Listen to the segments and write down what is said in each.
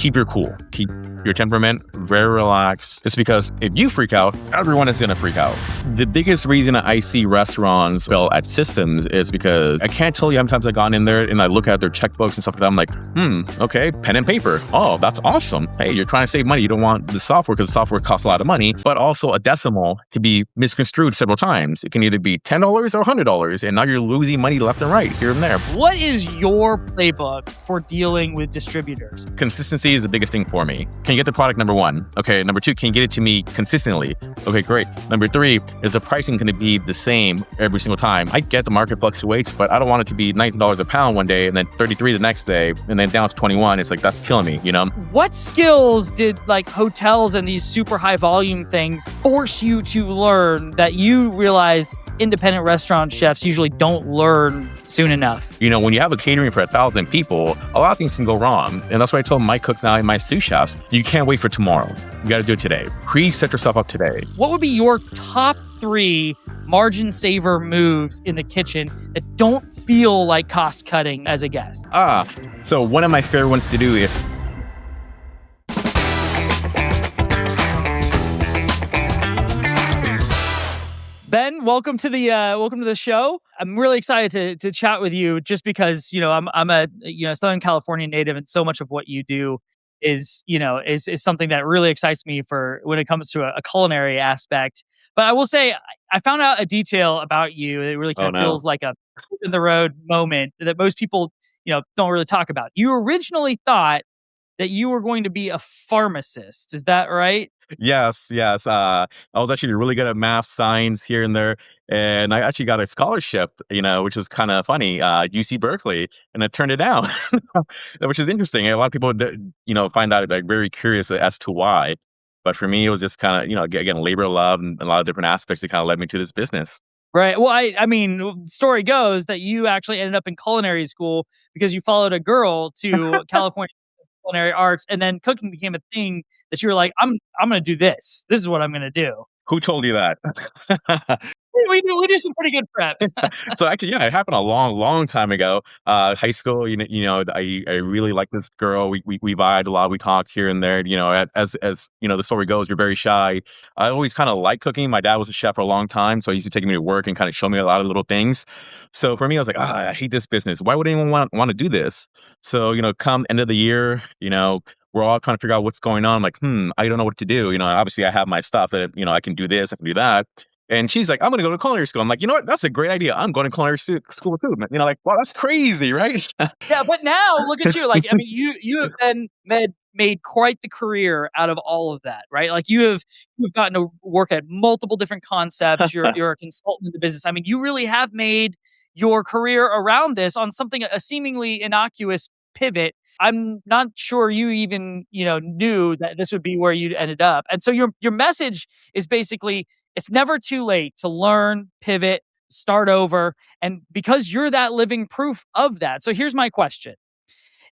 keep your cool, keep your temperament very relaxed. It's because if you freak out, everyone is going to freak out. The biggest reason I see restaurants fail at systems is because I can't tell you how many times I've gone in there and I look at their checkbooks and stuff like that. I'm like, okay, pen and paper. Oh, that's awesome. Hey, you're trying to save money. You don't want the software because the software costs a lot of money, but also a decimal can be misconstrued several times. It can either be $10 or $100, and now you're losing money left and right, here and there. What is your playbook for dealing with distributors? Consistency is the biggest thing for me. Can you get the product, number one? Okay, number two, can you get it to me consistently? Okay, great. Number three, is the pricing going to be the same every single time? I get the market fluctuates, but I don't want it to be $19 a pound one day and then 33 the next day and then down to 21. It's like, that's killing me, you know? What skills did like hotels and these super high volume things force you to learn that you realize independent restaurant chefs usually don't learn soon enough? You know, when you have a catering for 1,000 people, a lot of things can go wrong. And that's why I tell my cooks now and my sous chefs, you can't wait for tomorrow. You got to do it today. Set yourself up today. What would be your top 3 margin saver moves in the kitchen that don't feel like cost cutting as a guest? So one of my favorite ones to do is Ben, welcome to the show. I'm really excited to chat with you just because, you know, I'm a Southern California native, and so much of what you do is something that really excites me for when it comes to a culinary aspect. But I will say I found out a detail about you that really kind of feels like a in the road moment that most people, don't really talk about. You originally thought that you were going to be a pharmacist. Is that right? Yes. I was actually really good at math, science here and there. And I actually got a scholarship, which is kind of funny, UC Berkeley, and I turned it down, which is interesting. A lot of people, find out like very curious as to why. But for me, it was just kind of, again, labor of love and a lot of different aspects that kind of led me to this business. Right. Well, I mean, the story goes that you actually ended up in culinary school because you followed a girl to California culinary arts, and then cooking became a thing that you were like, I'm going to do this. This is what I'm going to do. Who told you that? We do some pretty good prep. So actually, yeah, it happened a long time ago. High school, I really liked this girl. We vibed a lot. We talked here and there. As the story goes, you're very shy. I always kind of liked cooking. My dad was a chef for a long time, so he used to take me to work and kind of show me a lot of little things. So for me, I was like, I hate this business. Why would anyone want to do this? So come end of the year, we're all trying to figure out what's going on. I'm like, I don't know what to do. Obviously I have my stuff that, I can do this, I can do that. And she's like, I'm going to go to culinary school. I'm like, you know what? That's a great idea. I'm going to culinary school too. Wow, that's crazy, right? Yeah, but now look at you. Like, I mean, you have then made quite the career out of all of that, right? Like you've gotten to work at multiple different concepts. You're a consultant in the business. I mean, you really have made your career around this on something, a seemingly innocuous pivot. I'm not sure you even, knew that this would be where you ended up. And so your message is basically, it's never too late to learn, pivot, start over. And because you're that living proof of that. So here's my question.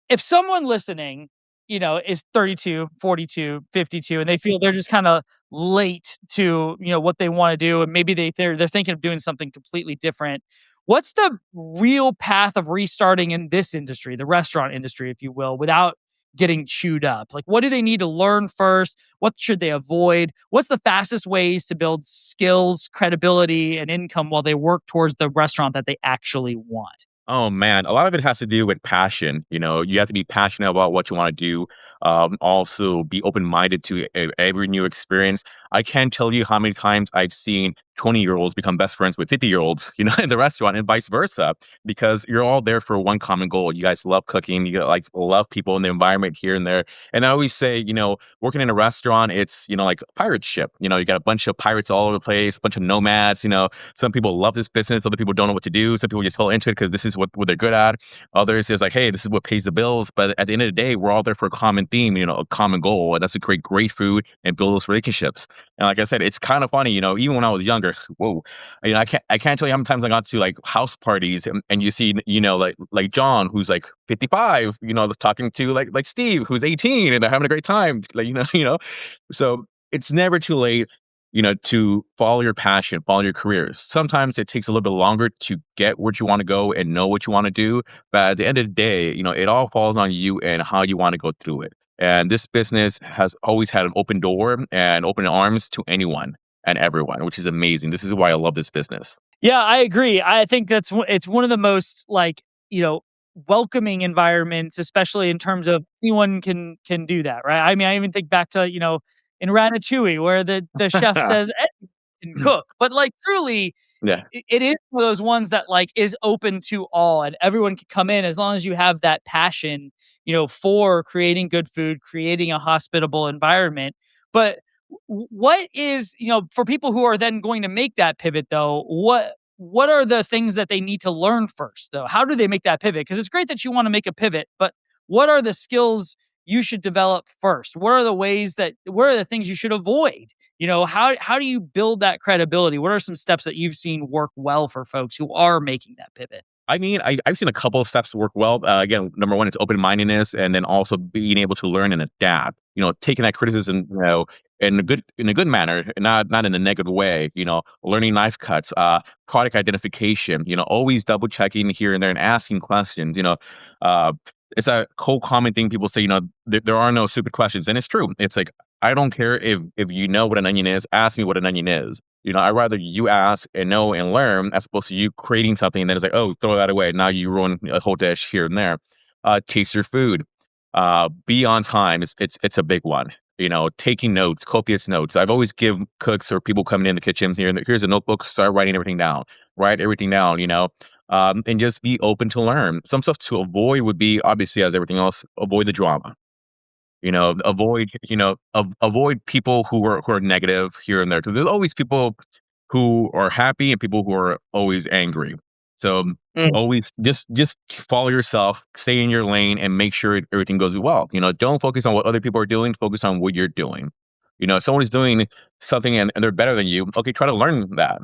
If someone listening, is 32, 42, 52, and they feel they're just kind of late to, what they want to do, and maybe they're thinking of doing something completely different, what's the real path of restarting in this industry, the restaurant industry, if you will, without getting chewed up? Like, what do they need to learn first? What should they avoid? What's the fastest ways to build skills, credibility, and income while they work towards the restaurant that they actually want? Oh man, a lot of it has to do with passion. You have to be passionate about what you want to do. Also be open-minded to every new experience. I can't tell you how many times I've seen 20-year-olds become best friends with 50-year-olds, in the restaurant, and vice versa, because you're all there for one common goal. You guys love cooking. You love people in the environment here and there. And I always say, working in a restaurant, it's, like a pirate ship. You got a bunch of pirates all over the place, a bunch of nomads. Some people love this business. Other people don't know what to do. Some people just fall into it because this is what they're good at. Others is like, hey, this is what pays the bills. But at the end of the day, we're all there for a common theme, a common goal. And that's to create great food and build those relationships. And like I said, it's kind of funny, even when I was younger, I can't tell you how many times I got to like house parties and you see, like John, who's like 55, talking to like Steve, who's 18, and they're having a great time. So it's never too late, to follow your passion, follow your career. Sometimes it takes a little bit longer to get where you want to go and know what you want to do. But at the end of the day, it all falls on you and how you want to go through it. And this business has always had an open door and open arms to anyone and everyone, which is amazing. This is why I love this business. Yeah, I agree. I think it's one of the most like, welcoming environments, especially in terms of anyone can do that, right? I mean, I even think back to, in Ratatouille where the chef says anyone can cook. But like truly Yeah. it is one of those ones that like is open to all and everyone can come in as long as you have that passion, for creating good food, creating a hospitable environment. But what is, for people who are then going to make that pivot though, what are the things that they need to learn first though? How do they make that pivot? Because it's great that you want to make a pivot, but what are the skills you should develop first? What are the things you should avoid? How do you build that credibility? What are some steps that you've seen work well for folks who are making that pivot? I mean, I've seen a couple of steps work well. Again, number one, it's open mindedness, and then also being able to learn and adapt. Taking that criticism, in a good manner, not in a negative way. Learning knife cuts, product identification. Always double checking here and there and asking questions. Uh, it's a whole common thing people say. There are no stupid questions, and it's true. It's like I don't care if you know what an onion is. Ask me what an onion is. I'd rather you ask and know and learn as opposed to you creating something and then it's like, oh, throw that away. Now you ruin a whole dish here and there. Taste your food. Be on time. It's a big one. Taking notes, copious notes. I've always give cooks or people coming in the kitchen here, here's a notebook, start writing everything down. Write everything down, and just be open to learn. Some stuff to avoid would be, obviously, as everything else, avoid the drama. Avoid people who are negative here and there. So there's always people who are happy and people who are always angry. So Mm. always just follow yourself, stay in your lane, and make sure everything goes well. Don't focus on what other people are doing. Focus on what you're doing. If someone is doing something and they're better than you, okay, try to learn that.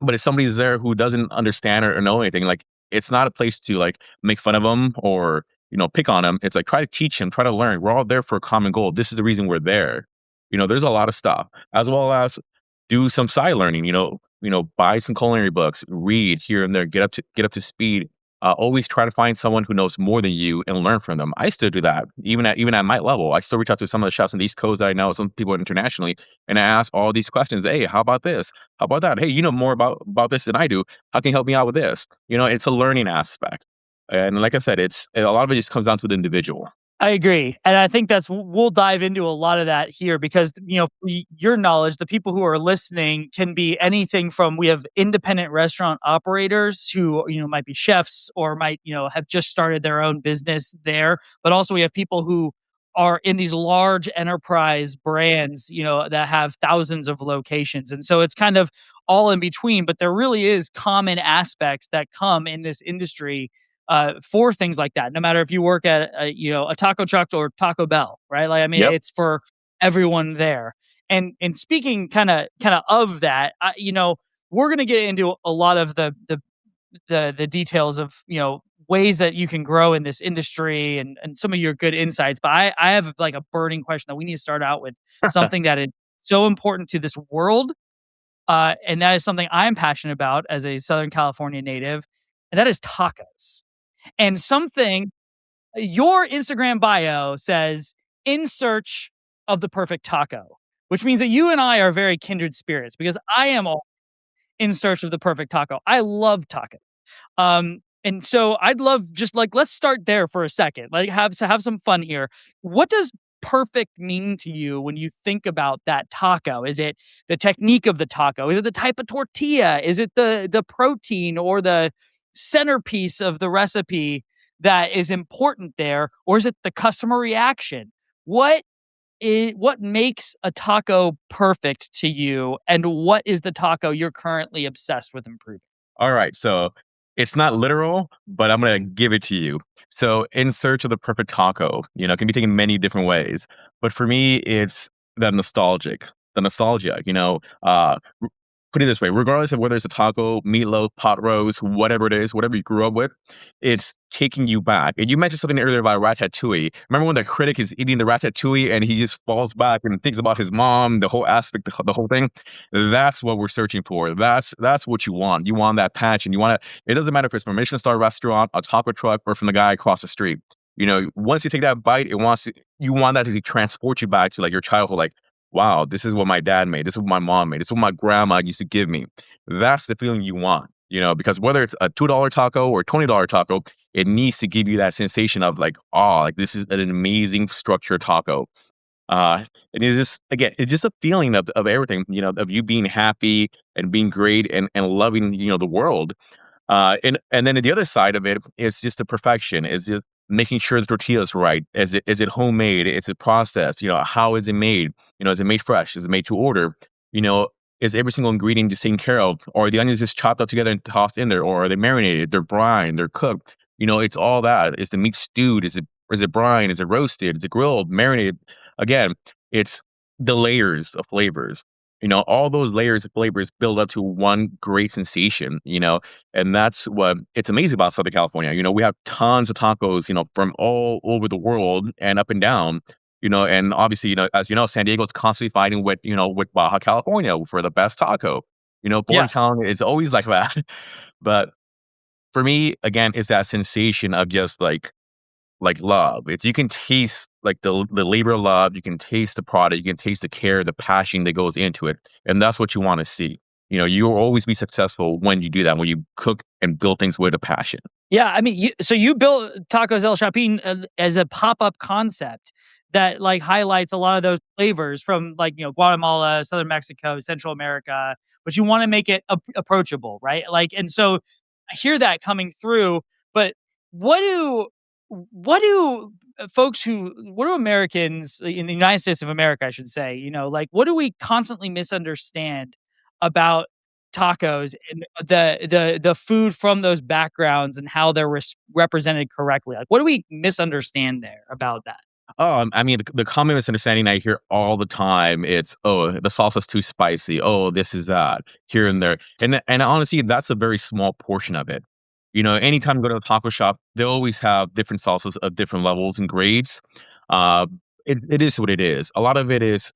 But if somebody's there who doesn't understand or know anything, like it's not a place to like make fun of them or pick on them. It's like try to teach them, try to learn. We're all there for a common goal. This is the reason we're there. There's a lot of stuff as well as do some side learning. Buy some culinary books, read here and there, get up to speed. Always try to find someone who knows more than you and learn from them. I still do that, even at my level. I still reach out to some of the chefs on the East Coast that I know, some people internationally, and I ask all these questions. Hey, how about this? How about that? Hey, you know more about this than I do. How can you help me out with this? It's a learning aspect, and like I said, a lot of it just comes down to the individual. I agree. And I think we'll dive into a lot of that here because, for your knowledge, the people who are listening can be anything from we have independent restaurant operators who, might be chefs or might, have just started their own business there. But also we have people who are in these large enterprise brands, that have thousands of locations. And so it's kind of all in between, but there really is common aspects that come in this industry for things like that. No matter if you work at a taco truck or Taco Bell, right? Like I mean, Yep. it's for everyone there. And speaking kind of that, we're gonna get into a lot of the details of ways that you can grow in this industry and some of your good insights. But I have like a burning question that we need to start out with something that is so important to this world. And that is something I'm passionate about as a Southern California native, and that is tacos. And something your Instagram bio says, "In search of the perfect taco," which means that you and I are very kindred spirits because I am all in search of the perfect taco. I love tacos. And so I'd love just like let's start there for a second. Like have some fun here. What does perfect mean to you when you think about that taco? Is it the technique of the taco? Is it the type of tortilla? Is it the protein or the centerpiece of the recipe that is important there? Or is it the customer reaction? What makes a taco perfect to you? And what is the taco you're currently obsessed with improving? All right. So it's not literal, but I'm going to give it to you. So, in search of the perfect taco, it can be taken many different ways. But for me, it's the nostalgia, put it this way, regardless of whether it's a taco, meatloaf, pot roast, whatever it is, whatever you grew up with, it's taking you back. And you mentioned something earlier about ratatouille. Remember when the critic is eating the ratatouille and he just falls back and thinks about his mom, the whole aspect, the whole thing? That's what we're searching for. That's what you want. You want that passion. You want it. It doesn't matter if it's from a Michelin star restaurant, a taco truck, or from the guy across the street. Once you take that bite, you want that to transport you back to like your childhood, like, wow, this is what my dad made, this is what my mom made, this is what my grandma used to give me. That's the feeling you want, because whether it's a $2 taco or $20 taco, it needs to give you that sensation of like, oh, like this is an amazing structured taco. And it's just again, it's just a feeling of everything, of you being happy and being great and loving, the world. And then the other side of it is just the perfection. Is just making sure the tortilla is right. Is it homemade? Is it processed? How is it made? Is it made fresh? Is it made to order? You know, is every single ingredient just taken care of? Or are the onions just chopped up together and tossed in there? Or are they marinated? They're brine, they're cooked. It's all that. Is the meat stewed? Is it brine? Is it roasted? Is it grilled? Marinated? Again, it's the layers of flavors. All those layers of flavors build up to one great sensation, and that's what it's amazing about Southern California. We have tons of tacos, from all over the world and up and down, and obviously, as San Diego is constantly fighting with Baja California for the best taco. Border Yeah. town is always like that. But for me, again, it's that sensation of just like love. It's you can taste like the labor of love, you can taste the product, you can taste the care, the passion that goes into it, and that's what you want to see. You'll always be successful when you do that, when you cook and build things with a passion. Yeah, I mean, you built Tacos El Chapin as a pop-up concept that like highlights a lot of those flavors from like Guatemala, southern Mexico, Central America, but you want to make it approachable, right? Like, and so I hear that coming through. But what do what do Americans in the United States of America, I should say, like what do we constantly misunderstand about tacos and the food from those backgrounds and how they're represented correctly? Like, what do we misunderstand there about that? I mean, the common misunderstanding I hear all the time, it's, "Oh, the salsa's too spicy. Oh, this is that," here and there. And honestly, that's a very small portion of it. Anytime you go to a taco shop, they always have different salsas of different levels and grades. Uh, it is what it is. A lot of it is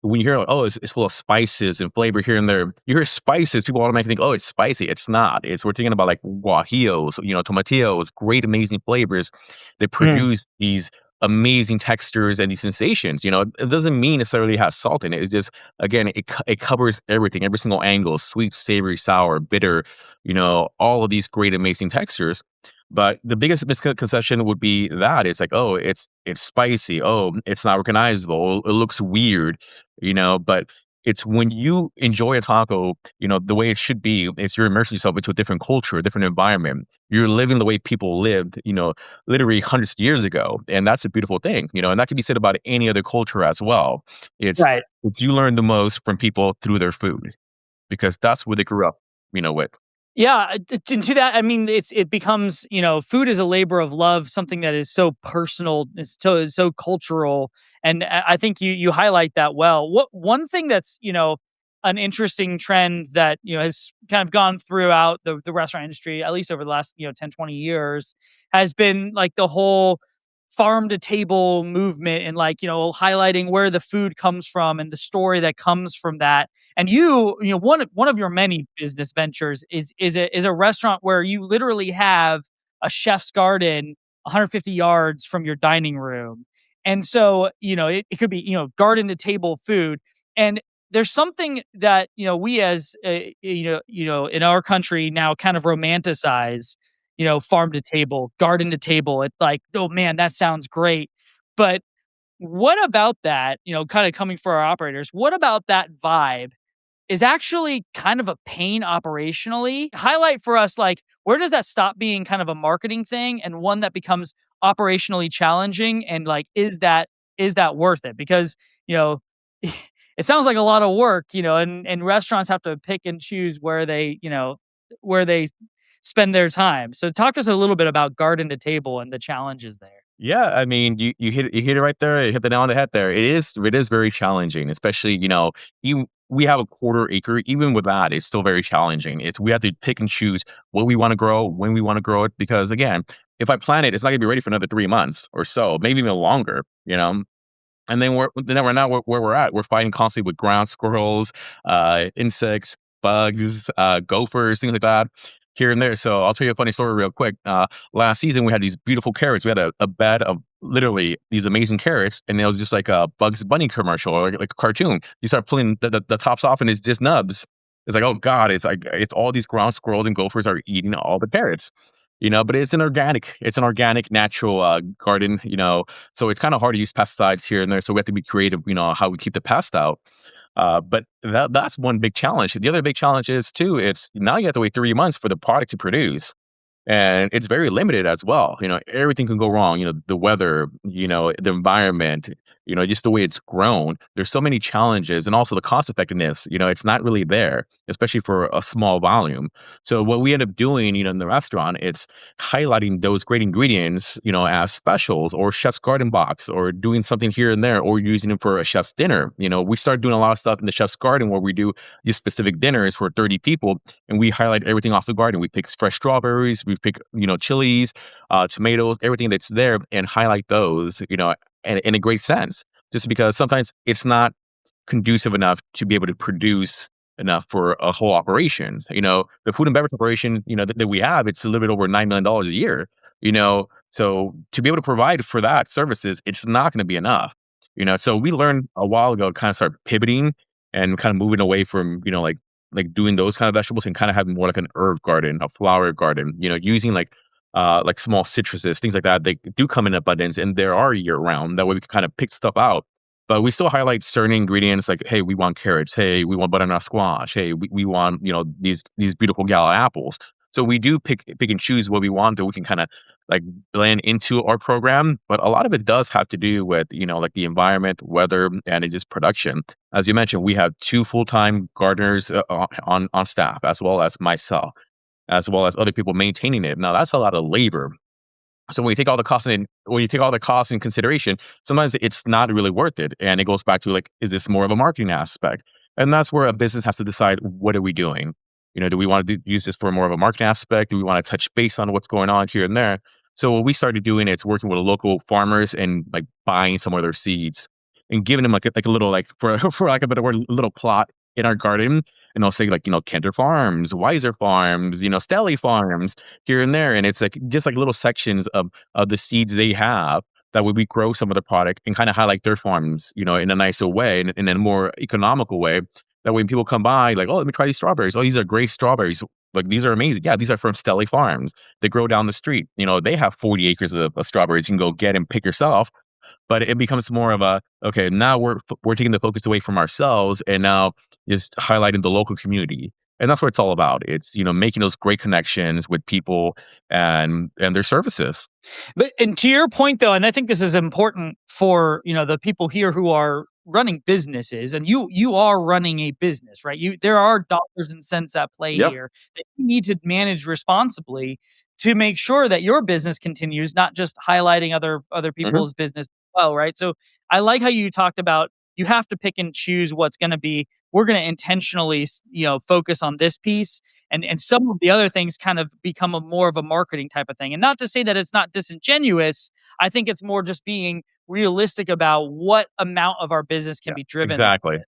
when you hear like, oh, it's full of spices and flavor here and there, you hear spices, people automatically think, oh, it's spicy. It's not. We're thinking about like guajillos, tomatillos, great, amazing flavors that Mm. produce these amazing textures and these sensations. It doesn't mean necessarily has salt in it. It's just, again, it covers everything, every single angle, sweet, savory, sour, bitter, all of these great, amazing textures. But the biggest misconception would be that it's like, oh, it's spicy. Oh, it's not recognizable. It looks weird, But it's when you enjoy a taco, the way it should be. It's you're immersing yourself into a different culture, a different environment. You're living the way people lived, literally hundreds of years ago, and that's a beautiful thing, And that can be said about any other culture as well. It's Right. it's you learn the most from people through their food because that's what they grew up, with. Yeah, and to that, I mean, it becomes food is a labor of love, something that is so personal, is so cultural, and I think you highlight that well. What one thing that's an interesting trend that has kind of gone throughout the restaurant industry, at least over the last 10-20 years, has been like the whole farm to table movement and like highlighting where the food comes from and the story that comes from that. And one of your many business ventures is a restaurant where you literally have a chef's garden 150 yards from your dining room. And so, it could be, garden to table food. And there's something that, we as, in our country now kind of romanticize, farm to table, garden to table. It's like, oh man, that sounds great. But what about that, kind of coming for our operators? What about that vibe is actually kind of a pain operationally? Highlight for us, like, where does that stop being kind of a marketing thing and one that becomes operationally challenging? And like, is that worth it? Because, you know, it sounds like a lot of work, and restaurants have to pick and choose where they spend their time. So talk to us a little bit about garden to table and the challenges there. Yeah, I mean, you hit it right there. You hit the nail on the head there. It is very challenging, especially we have a quarter acre. Even with that, it's still very challenging. We have to pick and choose what we want to grow, when we want to grow it, because again, if I plant it, it's not gonna be ready for another 3 months or so, maybe even longer. And then we're not where we're at. We're fighting constantly with ground squirrels, insects, bugs, gophers, things like that. here and there. So I'll tell you a funny story real quick. Last season we had these beautiful carrots. We had a bed of literally these amazing carrots, and it was just like a Bugs Bunny commercial or like a cartoon. You start pulling the tops off, and it's just nubs. It's like, oh god, it's like it's all these ground squirrels and gophers are eating all the carrots. But it's an organic, natural garden. So it's kind of hard to use pesticides here and there. So we have to be creative. How we keep the pest out. But that's one big challenge. The other big challenge is too. It's now you have to wait 3 months for the product to produce. And it's very limited as well. Everything can go wrong. The weather, the environment, just the way it's grown. There's so many challenges, and also the cost effectiveness. It's not really there, especially for a small volume. So what we end up doing, in the restaurant, it's highlighting those great ingredients, as specials or chef's garden box, or doing something here and there, or using them for a chef's dinner. We started doing a lot of stuff in the chef's garden where we do these specific dinners for 30 people, and we highlight everything off the garden. We pick fresh strawberries. We pick, chilies, tomatoes, everything that's there, and highlight those, in a great sense. Just because sometimes it's not conducive enough to be able to produce enough for a whole operations. The food and beverage operation, that we have, it's a little bit over $9 million a year. So to be able to provide for that services, it's not going to be enough. So we learned a while ago to kind of start pivoting and kind of moving away from, like doing those kind of vegetables and kind of having more like an herb garden, a flower garden, using like small citruses, things like that. They do come in abundance and there are year round. That way we can kind of pick stuff out. But we still highlight certain ingredients like, hey, we want carrots. Hey, we want butternut squash. Hey, we want, these beautiful gala apples. So we do pick and choose what we want that we can kind of like blend into our program. But a lot of it does have to do with, like the environment, weather, and it just production. As you mentioned, we have 2 full-time gardeners on staff, as well as myself, as well as other people maintaining it. Now, that's a lot of labor. So when you take all the costs in consideration, sometimes it's not really worth it. And it goes back to like, is this more of a marketing aspect? And that's where a business has to decide, what are we doing? Do we want to use this for more of a marketing aspect? Do we want to touch base on what's going on here and there? So what we started doing is working with local farmers and like buying some of their seeds and giving them like a little, like for lack of a better word, little plot in our garden. And I'll say like, Kenter Farms, Weiser Farms, Stelly Farms here and there. And it's like just like little sections of the seeds they have that would we grow some of the product and kind of highlight their farms, in a nicer way and in a more economical way. That when people come by, like, oh, let me try these strawberries. Oh, these are great strawberries. Like, these are amazing. Yeah, these are from Stelly Farms. They grow down the street. They have 40 acres of strawberries you can go get and pick yourself. But it becomes more of a, okay, now we're taking the focus away from ourselves and now just highlighting the local community. And that's what it's all about. It's, making those great connections with people and their services. But, and to your point though, and I think this is important for, the people here who are running businesses, and you are running a business, right? There are dollars and cents at play here that you need to manage responsibly to make sure that your business continues, not just highlighting other people's business as well, right? So I like how you talked about you have to pick and choose what's going to be. We're going to intentionally, focus on this piece, and some of the other things kind of become more of a marketing type of thing. And not to say that it's not disingenuous. I think it's more just being realistic about what amount of our business can be driven. Exactly.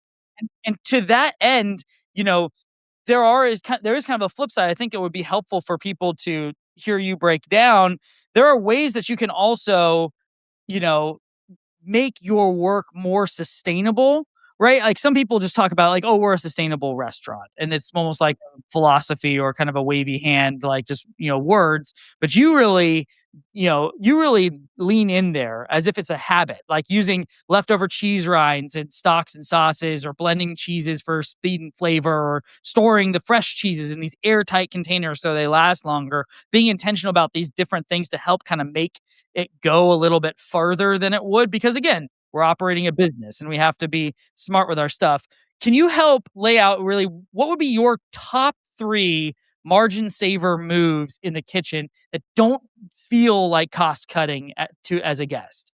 And to that end, there is kind of a flip side. I think it would be helpful for people to hear you break down. There are ways that you can also, make your work more sustainable, right? Like some people just talk about like, oh, we're a sustainable restaurant. And it's almost like a philosophy or kind of a wavy hand, like just, words. But you really lean in there as if it's a habit, like using leftover cheese rinds and stocks and sauces, or blending cheeses for speed and flavor, or storing the fresh cheeses in these airtight containers so they last longer, being intentional about these different things to help kind of make it go a little bit further than it would. Because again, we're operating a business and we have to be smart with our stuff. Can you help lay out really what would be your top 3 margin saver moves in the kitchen that don't feel like cost cutting as a guest?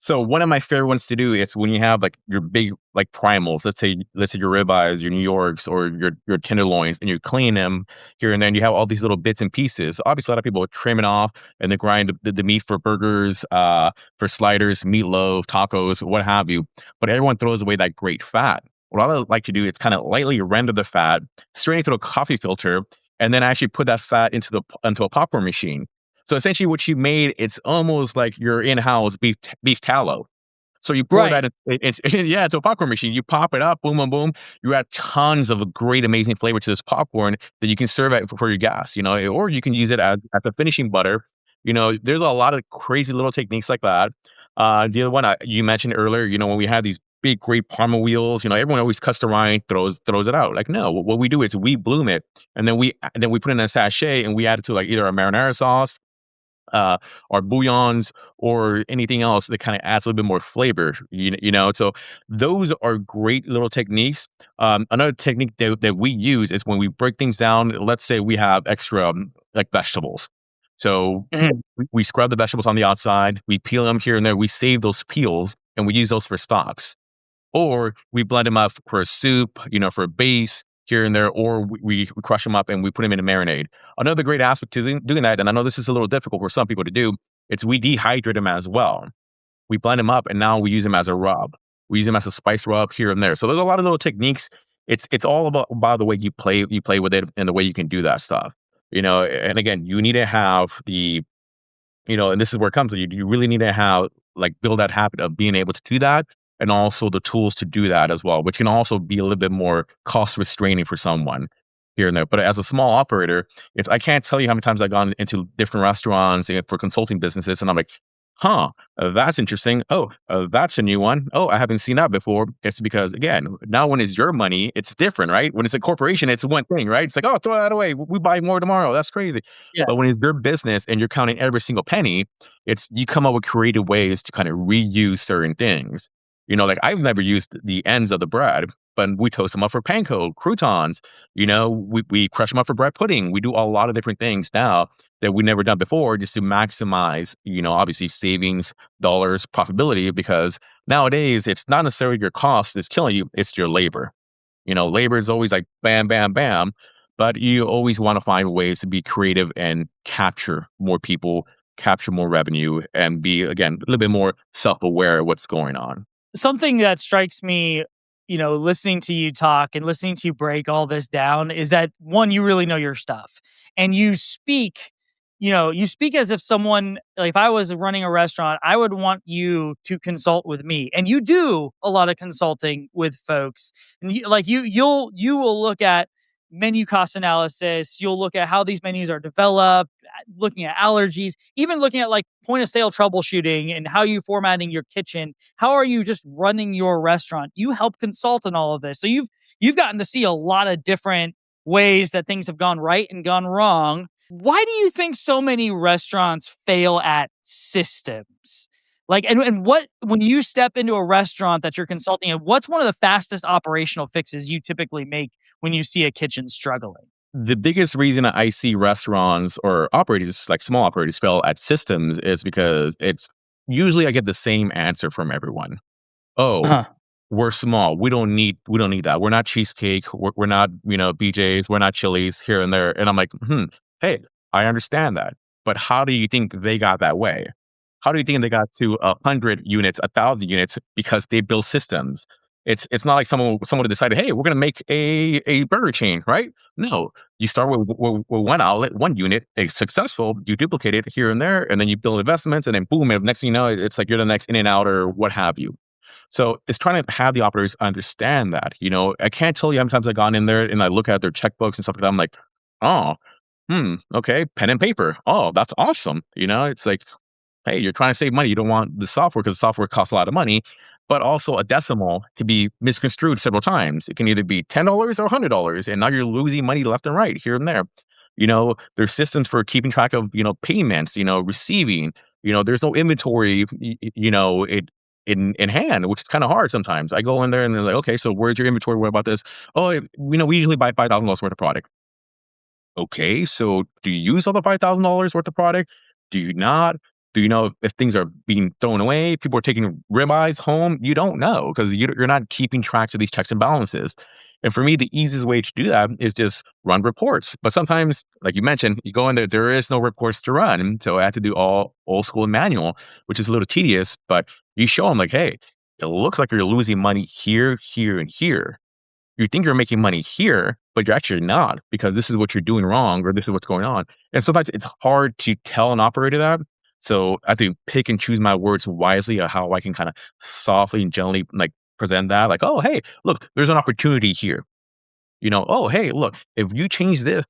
So one of my favorite ones to do is when you have like your big like primals, let's say your ribeyes, your New Yorks, or your tenderloins, and you clean them here and there, and you have all these little bits and pieces. Obviously, a lot of people trim it off and they grind the meat for burgers, for sliders, meatloaf, tacos, what have you. But everyone throws away that great fat. What I like to do is kind of lightly render the fat, strain it through a coffee filter, and then actually put that fat into a popcorn machine. So essentially, what you made, it's almost like your in-house beef tallow. So you pour Right. that yeah, into a popcorn machine. You pop it up, boom, boom, boom. You add tons of a great, amazing flavor to this popcorn that you can serve it for your gas, or you can use it as a finishing butter. There's a lot of crazy little techniques like that. The other one you mentioned earlier, when we had these big, great Parma wheels, everyone always cuts the rind, throws it out. Like, no, what we do is we bloom it, and then we put it in a sachet, and we add it to like either a marinara sauce, uh, or bouillons, or anything else that kind of adds a little bit more flavor. So those are great little techniques. Another technique that we use is when we break things down. Let's say we have extra like vegetables. So Mhm. we scrub the vegetables on the outside. We peel them here and there. We save those peels and we use those for stocks, or we blend them up for a soup, for a base here and there, or we crush them up and we put them in a marinade. Another great aspect to doing that, and I know this is a little difficult for some people to do, it's we dehydrate them as well. We blend them up and now we use them as a rub. We use them as a spice rub here and there. So there's a lot of little techniques. It's all about the way you play with it and the way you can do that stuff. And again, you need to have and this is where it comes to you really need to have like build that habit of being able to do that, and also the tools to do that as well, which can also be a little bit more cost restraining for someone here and there. But as a small operator, I can't tell you how many times I've gone into different restaurants for consulting businesses, and I'm like, huh, that's interesting. Oh, that's a new one. Oh, I haven't seen that before. It's because, again, now when it's your money, it's different, right? When it's a corporation, it's one thing, right? It's like, oh, throw that away. We buy more tomorrow. That's crazy. Yeah. But when it's your business and you're counting every single penny, you come up with creative ways to kind of reuse certain things. Like I've never used the ends of the bread, but we toast them up for panko, croutons. We crush them up for bread pudding. We do a lot of different things now that we never done before, just to maximize, obviously savings, dollars, profitability, because nowadays it's not necessarily your cost that's killing you, it's your labor. Labor is always like bam, bam, bam, but you always want to find ways to be creative and capture more people, capture more revenue, and be, again, a little bit more self-aware of what's going on. Something that strikes me, listening to you talk and listening to you break all this down is that one, you really know your stuff, and you speak as if someone, like if I was running a restaurant, I would want you to consult with me, and you do a lot of consulting with folks, and you will look at menu cost analysis, you'll look at how these menus are developed, looking at allergies, even looking at like point of sale troubleshooting and how you formatting your kitchen. How are you just running your restaurant? You help consult in all of this. So you've gotten to see a lot of different ways that things have gone right and gone wrong. Why do you think so many restaurants fail at systems? Like, and what, when you step into a restaurant that you're consulting in, what's one of the fastest operational fixes you typically make when you see a kitchen struggling? The biggest reason I see restaurants or operators, like small operators, fail at systems is because it's usually I get the same answer from everyone. Oh, Huh. we're small. We don't need that. We're not cheesecake. We're not, BJ's. We're not Chili's here and there. And I'm like, hey, I understand that. But how do you think they got that way? How do you think they got to 100 units, 1,000 units? Because they build systems. It's not like someone decided, hey, we're gonna make a burger chain, right? No, you start with one outlet, one unit. It's successful. You duplicate it here and there, and then you build investments, and then boom, and next thing you know, it's like you're the next In and Out or what have you. So it's trying to have the operators understand that. I can't tell you how many times I've gone in there and I look at their checkbooks and stuff like that. I'm like, oh, okay, pen and paper. Oh, that's awesome. It's like, hey, you're trying to save money. You don't want the software because the software costs a lot of money. But also a decimal can be misconstrued several times. It can either be $10 or $100, and now you're losing money left and right here and there. There's systems for keeping track of payments, receiving. There's no inventory. It in hand, which is kind of hard sometimes. I go in there and they're like, okay, so where's your inventory? What about this? Oh, we usually buy $5,000 worth of product. Okay, so do you use all the $5,000 worth of product? Do you not? Do you know if things are being thrown away? People are taking ribeyes home? You don't know because you're not keeping tracks of these checks and balances. And for me, the easiest way to do that is just run reports. But sometimes, like you mentioned, you go in there is no reports to run. So I had to do all old school and manual, which is a little tedious, but you show them like, hey, it looks like you're losing money here, here, and here. You think you're making money here, but you're actually not because this is what you're doing wrong or this is what's going on. And sometimes it's hard to tell an operator that. So I have to pick and choose my words wisely of how I can kind of softly and gently like present that, like, oh, hey, look, there's an opportunity here. Oh, hey, look, if you change this,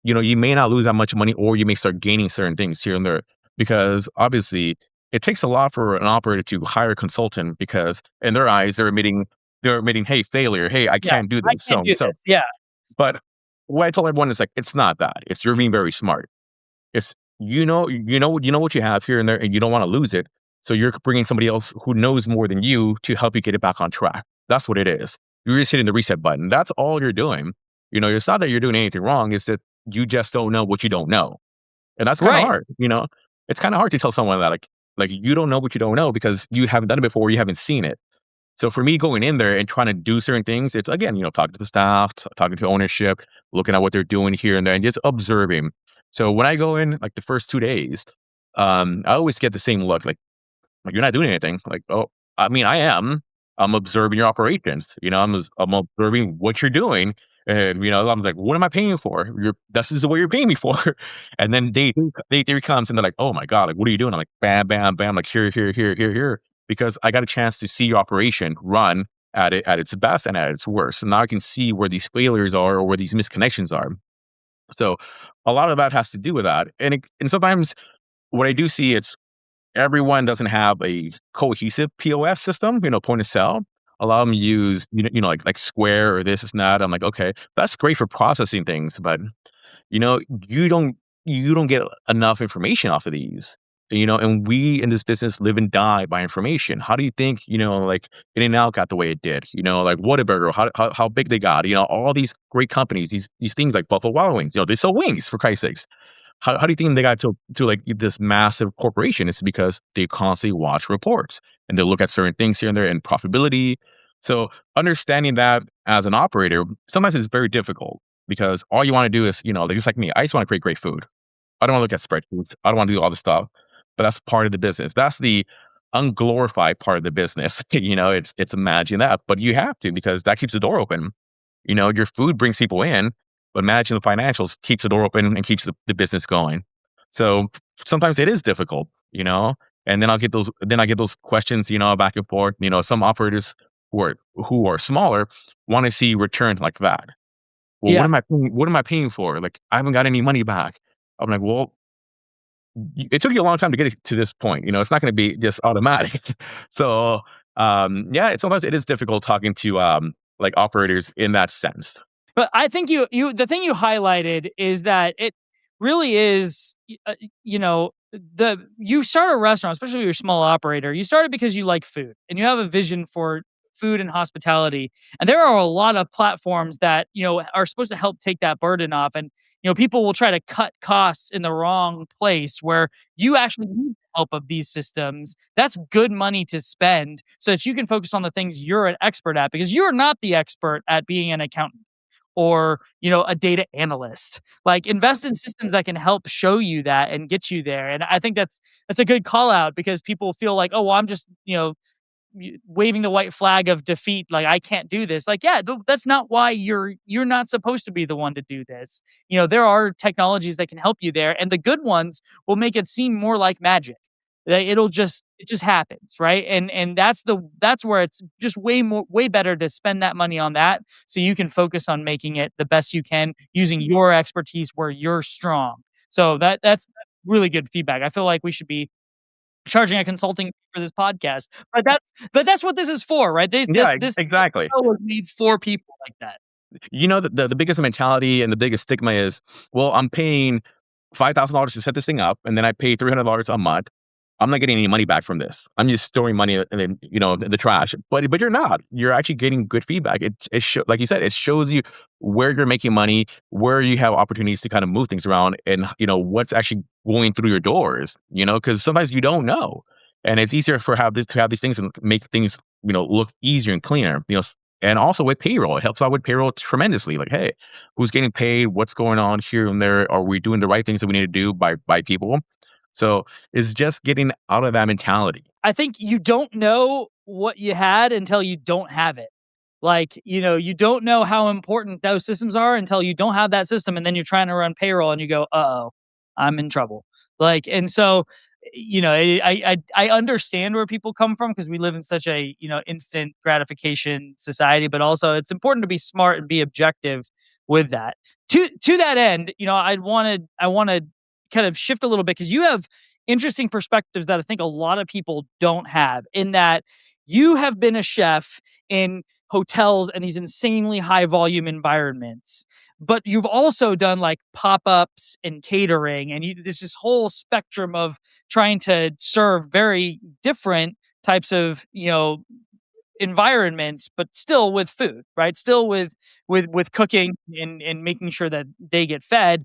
you may not lose that much money or you may start gaining certain things here and there. Because obviously it takes a lot for an operator to hire a consultant because in their eyes, they're admitting, hey, failure, hey, I Yeah, can't do I this. So can't and do so. this. Yeah, But what I told everyone is like, it's not that. It's you're being very smart. It's you know what you have here and there, and you don't want to lose it. So you're bringing somebody else who knows more than you to help you get it back on track. That's what it is. You're just hitting the reset button. That's all you're doing. It's not that you're doing anything wrong. It's that you just don't know what you don't know, and that's kind of right. hard. It's kind of hard to tell someone that like you don't know what you don't know because you haven't done it before. You haven't seen it. So for me going in there and trying to do certain things, it's again, talking to the staff, talking to ownership, looking at what they're doing here and there, and just observing. So when I go in, like the first 2 days, I always get the same look, like you're not doing anything. Like, oh, I mean, I am. I'm observing your operations. I'm observing what you're doing, and I'm like, what am I paying for? This is what you're paying me for. And then day three comes, and they're like, oh my god, like what are you doing? I'm like, bam, bam, bam, like here, here, here, here, here, because I got a chance to see your operation run at its best and at its worst. And now I can see where these failures are or where these misconnections are. So a lot of that has to do with that, and sometimes what I do see it's everyone doesn't have a cohesive POS system, point of sale. A lot of them use, like Square or this and that. I'm like, okay, that's great for processing things, but you know, you don't you don't get enough information off of these. And we in this business live and die by information. How do you think, like In-N-Out got the way it did? Like Whataburger, how big they got? All these great companies, these things like Buffalo Wild Wings. They sell wings for Christ's sakes. How do you think they got to like this massive corporation? It's because they constantly watch reports and they look at certain things here and there and profitability. So understanding that as an operator, sometimes it's very difficult because all you want to do is, like, just like me, I just want to create great food. I don't want to look at spreadsheets. I don't want to do all this stuff, but that's part of the business. That's the unglorified part of the business. It's managing that, but you have to because that keeps the door open. Your food brings people in, but managing the financials keeps the door open and keeps the business going. So sometimes it is difficult, and then I get those questions, back and forth. Some operators who are smaller want to see return like that. Well, Yeah. what am I paying for? Like, I haven't got any money back. I'm like, well, it took you a long time to get it to this point. It's not going to be just automatic. So, yeah, sometimes it is difficult talking to like operators in that sense. But I think you the thing you highlighted is that it really is, you start a restaurant, especially if you're a small operator, you start it because you like food and you have a vision for food and hospitality. And there are a lot of platforms that, are supposed to help take that burden off. And, people will try to cut costs in the wrong place where you actually need the help of these systems. That's good money to spend so that you can focus on the things you're an expert at because you're not the expert at being an accountant or, a data analyst. Like invest in systems that can help show you that and get you there. And I think that's a good call out because people feel like, oh, well, I'm just, waving the white flag of defeat, like I can't do this. Like, yeah, that's not why you're not supposed to be the one to do this. There are technologies that can help you there, and the good ones will make it seem more like magic. That it just happens, right? And that's where it's just way better to spend that money on that so you can focus on making it the best you can using your expertise where you're strong. So that's really good feedback. I feel like we should be charging a consulting for this podcast, but that's what this is for, right? Yeah, This exactly. show was made for people like that. The biggest mentality and the biggest stigma is, well, I'm paying $5,000 to set this thing up, and then I pay $300 a month. I'm not getting any money back from this. I'm just throwing money in the trash. But you're not. You're actually getting good feedback. Like you said, it shows you where you're making money, where you have opportunities to kind of move things around, and what's actually going through your doors. Because sometimes you don't know, and it's easier to have these things and make things look easier and cleaner. And also with payroll, it helps out with payroll tremendously. Like, hey, who's getting paid? What's going on here and there? Are we doing the right things that we need to do by people? So it's just getting out of that mentality. I think you don't know what you had until you don't have it. Like, you don't know how important those systems are until you don't have that system, and then you're trying to run payroll and you go, "Uh-oh, I'm in trouble." Like, and so, I understand where people come from because we live in such a, instant gratification society, but also it's important to be smart and be objective with that. To that end, I wanna kind of shift a little bit because you have interesting perspectives that I think a lot of people don't have, in that you have been a chef in hotels and these insanely high volume environments. But you've also done like pop-ups and catering, and there's this whole spectrum of trying to serve very different types of, environments, but still with food, right? Still with cooking and making sure that they get fed.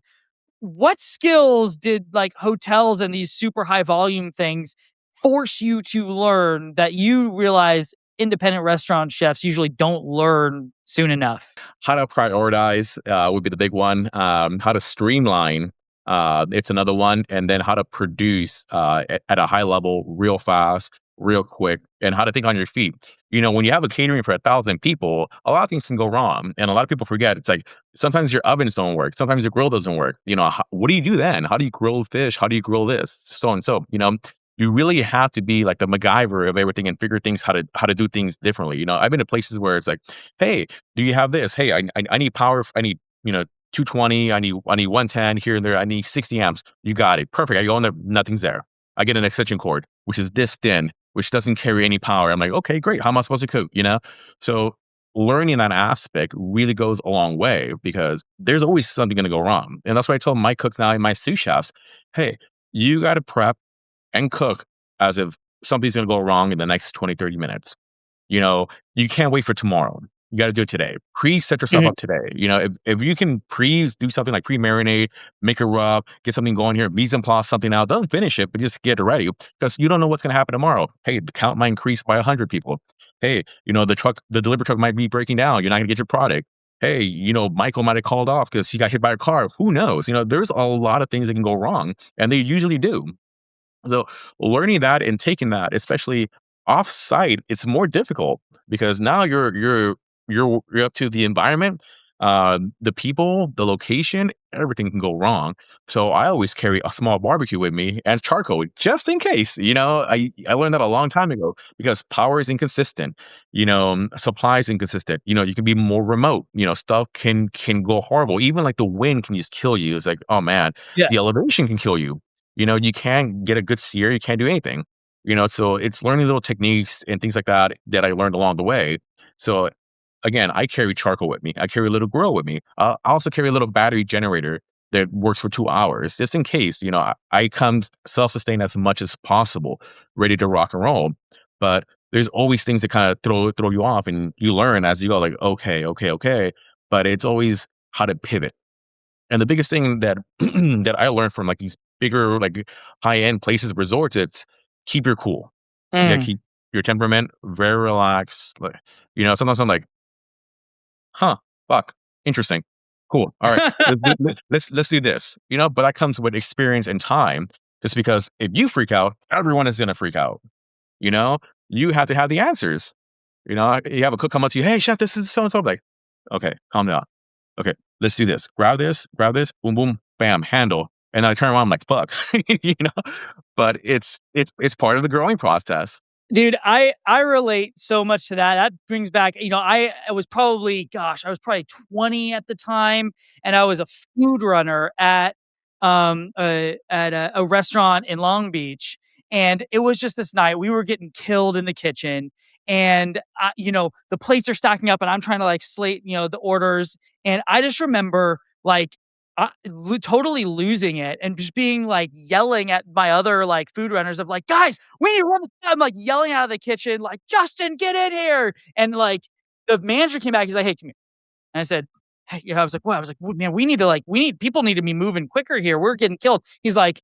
What skills did like hotels and these super high volume things force you to learn that you realize independent restaurant chefs usually don't learn soon enough? How to prioritize would be the big one. How to streamline, it's another one, and then how to produce at a high level, real fast, real quick, and how to think on your feet. When you have a catering for 1,000 people, a lot of things can go wrong, and a lot of people forget. It's like sometimes your ovens don't work, sometimes your grill doesn't work. What do you do then? How do you grill fish? How do you grill this? So and so. You really have to be like the MacGyver of everything and figure things how to do things differently. I've been to places where it's like, hey, do you have this? Hey, I need power. I need 220. I need 110 here and there. I need 60 amps. You got it. Perfect. I go in there. Nothing's there. I get an extension cord, which is this thin, which doesn't carry any power. I'm like, okay, great. How am I supposed to cook? So learning that aspect really goes a long way because there's always something going to go wrong. And that's what I tell my cooks now and my sous chefs. Hey, you got to prep and cook as if something's going to go wrong in the next 20, 30 minutes. You can't wait for tomorrow. You got to do it today. Pre-set yourself Mhm. up today. If you can do something like pre-marinate, make a rub, get something going here, mise en place something out, don't finish it, but just get it ready because you don't know what's going to happen tomorrow. Hey, the count might increase by 100 people. Hey, the delivery truck might be breaking down. You're not going to get your product. Hey, Michael might have called off because he got hit by a car. Who knows? There's a lot of things that can go wrong, and they usually do. So learning that and taking that, especially off-site, it's more difficult because now you're up to the environment, the people, the location, everything can go wrong. So I always carry a small barbecue with me and charcoal just in case. I learned that a long time ago because power is inconsistent. Supply is inconsistent. You can be more remote. Stuff can go horrible. Even like the wind can just kill you. It's like, oh man, Yeah. the elevation can kill you. You can't get a good sear, you can't do anything. So it's learning little techniques and things like that I learned along the way. So again, I carry charcoal with me. I carry a little grill with me. I also carry a little battery generator that works for 2 hours, just in case. I come self-sustained as much as possible, ready to rock and roll. But there's always things that kind of throw you off, and you learn as you go. Like, okay, okay, okay. But it's always how to pivot. And the biggest thing that that I learned from like these bigger, like high end places, resorts, it's keep your cool. You gotta Mm. keep your temperament very relaxed. Like, sometimes I'm like, huh, fuck, interesting, cool. All right, let's do this. But that comes with experience and time. Just because if you freak out, everyone is gonna freak out. You know, you have to have the answers. You have a cook come up to you, hey chef, this is so and so. Like, okay, calm down. Okay, let's do this. Grab this, boom, boom, bam, handle. And then I turn around, I'm like, fuck, you know. But it's part of the growing process. Dude, I relate so much to that. That brings back, I was probably, gosh, I was probably 20 at the time, and I was a food runner at a restaurant in Long Beach, and it was just this night we were getting killed in the kitchen, and the plates are stacking up, and I'm trying to like slate, the orders, and I just remember like totally losing it and just being like yelling at my other like food runners of like, guys, we need to run this. I'm like yelling out of the kitchen, like, Justin, get in here. And like the manager came back. He's like, hey, come here. And I said, hey, I was like, what? I was like, man, people need to be moving quicker here. We're getting killed. He's like,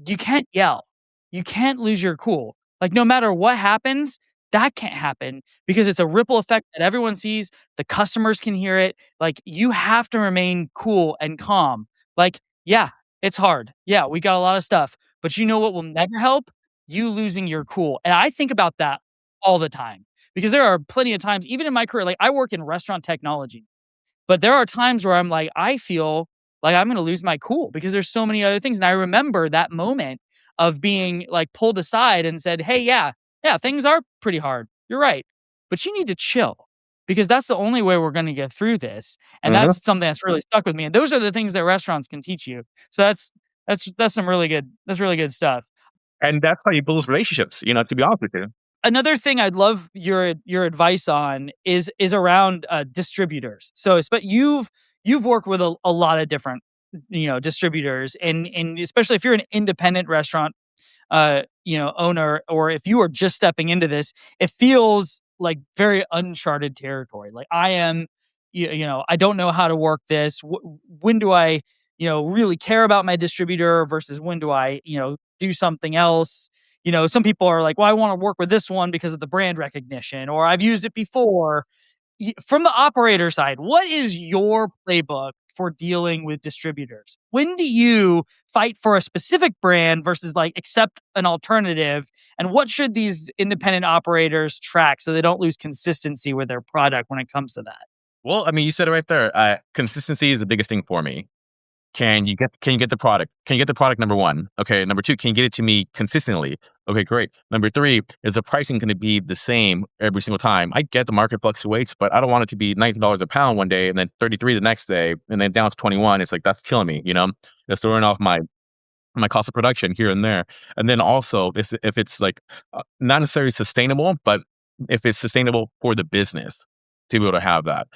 you can't yell. You can't lose your cool. Like, no matter what happens, that can't happen because it's a ripple effect that everyone sees. The customers can hear it. Like, you have to remain cool and calm. Like, yeah, it's hard. Yeah, we got a lot of stuff. But you know what will never help? You losing your cool. And I think about that all the time because there are plenty of times, even in my career, like I work in restaurant technology, but there are times where I'm like, I feel like I'm gonna lose my cool because there's so many other things. And I remember that moment of being like pulled aside and said, "Hey, yeah, things are pretty hard. You're right. But you need to chill because that's the only way we're gonna get through this." And Mhm. that's something that's really stuck with me. And those are the things that restaurants can teach you. So that's some really good stuff. And that's how you build relationships, to be honest with you. Another thing I'd love your advice on is around distributors. So, you've worked with a lot of different distributors, and especially if you're an independent restaurant owner, or if you are just stepping into this, it feels like very uncharted territory. Like I am, I don't know how to work this. When do I, really care about my distributor versus when do I, do something else? Some people are like, well, I want to work with this one because of the brand recognition, or I've used it before. From the operator side, what is your playbook for dealing with distributors? When do you fight for a specific brand versus like accept an alternative? And what should these independent operators track so they don't lose consistency with their product when it comes to that? Well, I mean, you said it right there. Consistency is the biggest thing for me. Can you get the product? Can you get the product, number 1? Okay, number 2, can you get it to me consistently? Okay, great. Number 3, is the pricing gonna be the same every single time? I get the market fluctuates, but I don't want it to be $19 a pound one day and then 33 the next day and then down to 21. It's like, that's killing me, you know? That's throwing off my cost of production here and there. And then also, if it's like not necessarily sustainable, but if it's sustainable for the business to be able to have that.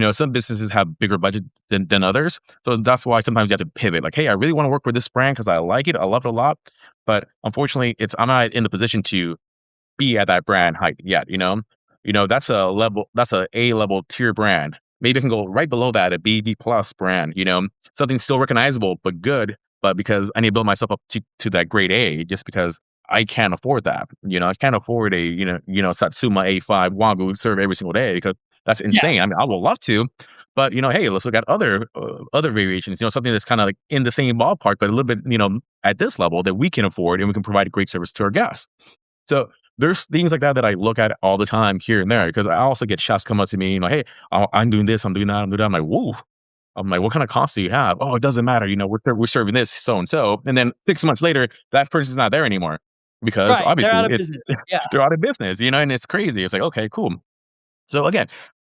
Some businesses have bigger budget than others. So that's why sometimes you have to pivot. Like, hey, I really want to work with this brand because I like it. I love it a lot. But unfortunately, I'm not in the position to be at that brand height yet, that's a level tier brand. Maybe I can go right below that, a B plus brand, something still recognizable but good, but because I need to build myself up to that grade A, just because I can't afford that. I can't afford a, Satsuma A5 Wagyu serve every single day because that's Yeah. insane. I mean, I would love to, but hey, let's look at other variations, something that's kind of like in the same ballpark, but a little bit, at this level that we can afford and we can provide a great service to our guests. So there's things like that that I look at all the time here and there because I also get chefs come up to me, hey, I'm doing this, I'm doing that, I'm doing that. I'm like, whoa. I'm like, what kind of cost do you have? Oh, it doesn't matter. We're serving this so and so. And then 6 months later, that person's not there anymore because Right. They're obviously out of business. Yeah. they're out of business, and it's crazy. It's like, okay, cool. So again,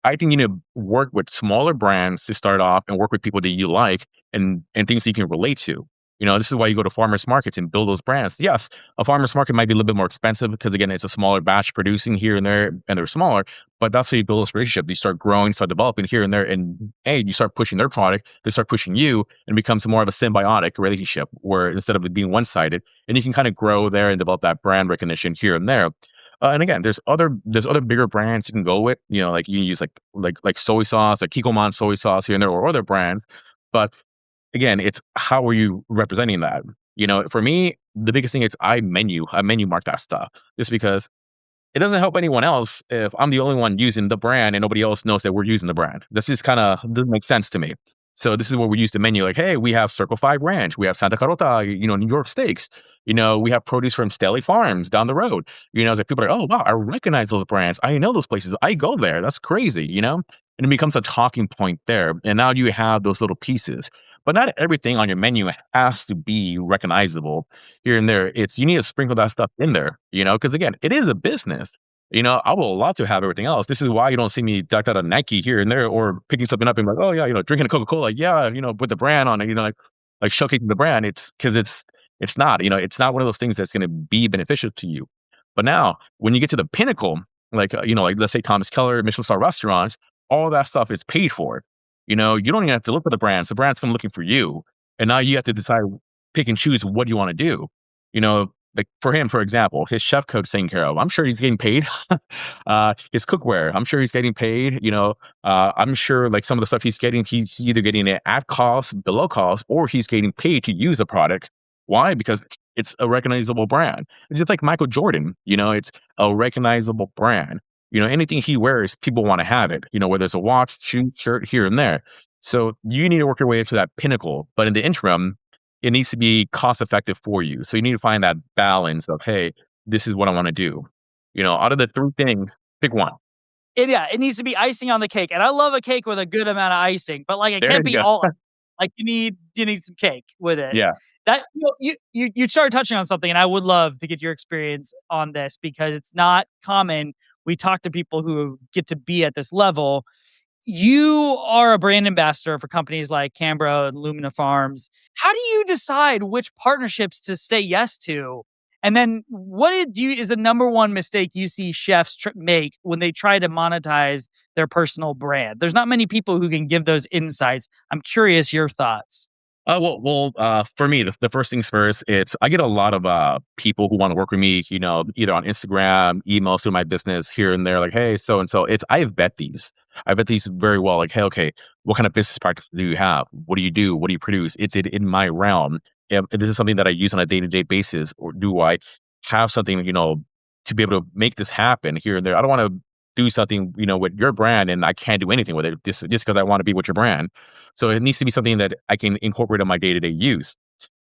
I think you need to work with smaller brands to start off and work with people that you like and things you can relate to. This is why you go to farmers markets and build those brands. Yes, a farmers market might be a little bit more expensive because again, it's a smaller batch producing here and there, and they're smaller. But that's how you build this relationship. You start growing, start developing here and there, and hey, you start pushing their product. They start pushing you, and it becomes more of a symbiotic relationship where instead of it being one sided, and you can kind of grow there and develop that brand recognition here and there. And again, there's other bigger brands you can go with. Like you can use like soy sauce, like Kikkoman soy sauce here and there, or other brands. But again, it's how are you representing that? For me, the biggest thing is I menu mark that stuff just because it doesn't help anyone else if I'm the only one using the brand and nobody else knows that we're using the brand. This just kind of doesn't make sense to me. So this is where we use the menu. Like, hey, we have Circle 5 Ranch, we have Santa Carota, New York steaks. We have produce from Staley Farms down the road. It's like people are like, oh wow, I recognize those brands. I know those places. I go there. That's crazy. And it becomes a talking point there. And now you have those little pieces. But not everything on your menu has to be recognizable here and there. You need to sprinkle that stuff in there, because again, it is a business. I will love to have everything else. This is why you don't see me decked out a Nike here and there or picking something up and like, oh yeah, drinking a Coca-Cola, yeah, with the brand on it, like showcasing the brand. It's because it's not, it's not one of those things that's going to be beneficial to you. But now when you get to the pinnacle, like, like let's say Thomas Keller, Michelin star restaurants, all that stuff is paid for. You don't even have to look for the brands. The brands come looking for you. And now you have to decide, pick and choose what you want to do. Like for him, for example, his chef cook's taken care of. I'm sure he's getting paid. His cookware, I'm sure he's getting paid. I'm sure like some of the stuff he's either getting it at cost, below cost, or he's getting paid to use the product. Why? Because it's a recognizable brand. It's just like Michael Jordan. It's a recognizable brand. Anything he wears, people want to have it. Whether it's a watch, shoe, shirt, here and there. So you need to work your way up to that pinnacle. But in the interim, it needs to be cost effective for you. So you need to find that balance of, hey, this is what I want to do. Out of the three things. Pick one. And yeah, it needs to be icing on the cake, and I love a cake with a good amount of icing, but, like, it There can't you be go. all like, you need some cake with it. Yeah. That you started touching on something, and I would love to get your experience on this because it's not common. We talk to people who get to be at this level. You are a brand ambassador for companies like Cambro and Lumina Farms. How do you decide which partnerships to say yes to? And then is the number one mistake you see chefs make when they try to monetize their personal brand? There's not many people who can give those insights. I'm curious your thoughts. For me, the first things first, it's I get a lot of people who want to work with me, either on Instagram, emails through my business here and there, like, hey, so and so. It's I vet these. I vet these very well. Like, hey, okay, what kind of business practice do you have? What do you do? What do you produce? It's in my realm. If this is something that I use on a day-to-day basis, or do I have something, to be able to make this happen here and there? I don't want to do something, with your brand and I can't do anything with it just because I want to be with your brand. So it needs to be something that I can incorporate in my day-to-day use.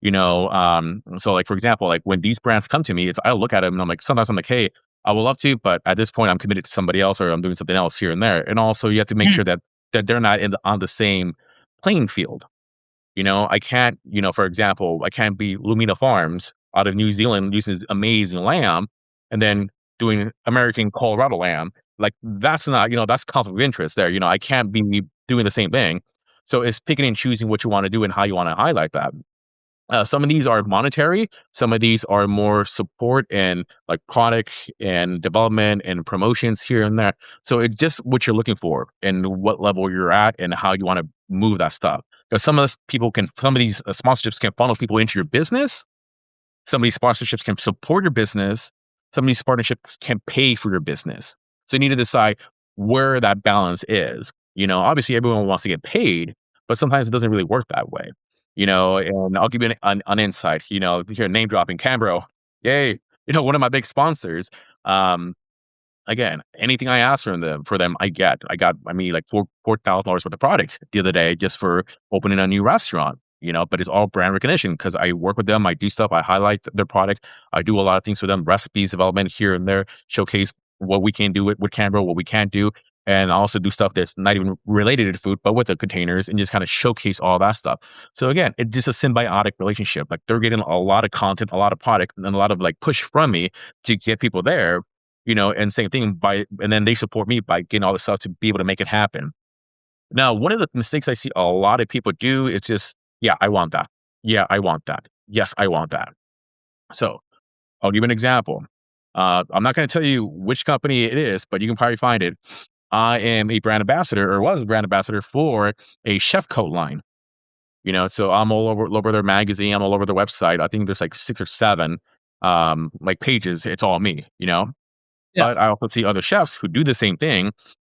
So like for example, like when these brands come to me, I look at them and I'm like, sometimes I'm like, hey, I would love to, but at this point I'm committed to somebody else or I'm doing something else here and there. And also you have to make Mm. sure that they're not on the same playing field. I can't, for example, I can't be Lumina Farms out of New Zealand using this amazing lamb and then doing American Colorado lamb. Like that's not, that's conflict of interest there. I can't be doing the same thing. So it's picking and choosing what you want to do and how you want to highlight that. Some of these are monetary. Some of these are more support and like product and development and promotions here and there. So it's just what you're looking for and what level you're at and how you want to move that stuff. Because some of these sponsorships can funnel people into your business. Some of these sponsorships can support your business. Some of these partnerships can pay for your business. So you need to decide where that balance is. Obviously everyone wants to get paid, but sometimes it doesn't really work that way. And I'll give you an insight. Here name dropping Cambro, yay! One of my big sponsors. Um, Again, anything I ask for them, I get. I mean, like $4,000 worth of product the other day just for opening a new restaurant. But it's all brand recognition because I work with them. I do stuff. I highlight their product. I do a lot of things for them, recipes development here and there, showcase what we can do with Canberra, what we can't do, and I also do stuff that's not even related to food, but with the containers and just kind of showcase all that stuff. So again, it's just a symbiotic relationship. Like they're getting a lot of content, a lot of product, and a lot of like push from me to get people there and same thing and then they support me by getting all the stuff to be able to make it happen. Now, one of the mistakes I see a lot of people do is just, yeah, I want that. Yeah, I want that. Yes, I want that. So I'll give you an example. I'm not going to tell you which company it is, but you can probably find it. I am a brand ambassador or was a brand ambassador for a chef coat line. So I'm all over their magazine. I'm all over their website. I think there's like 6 or 7 like pages. It's all me. Yeah. But I also see other chefs who do the same thing.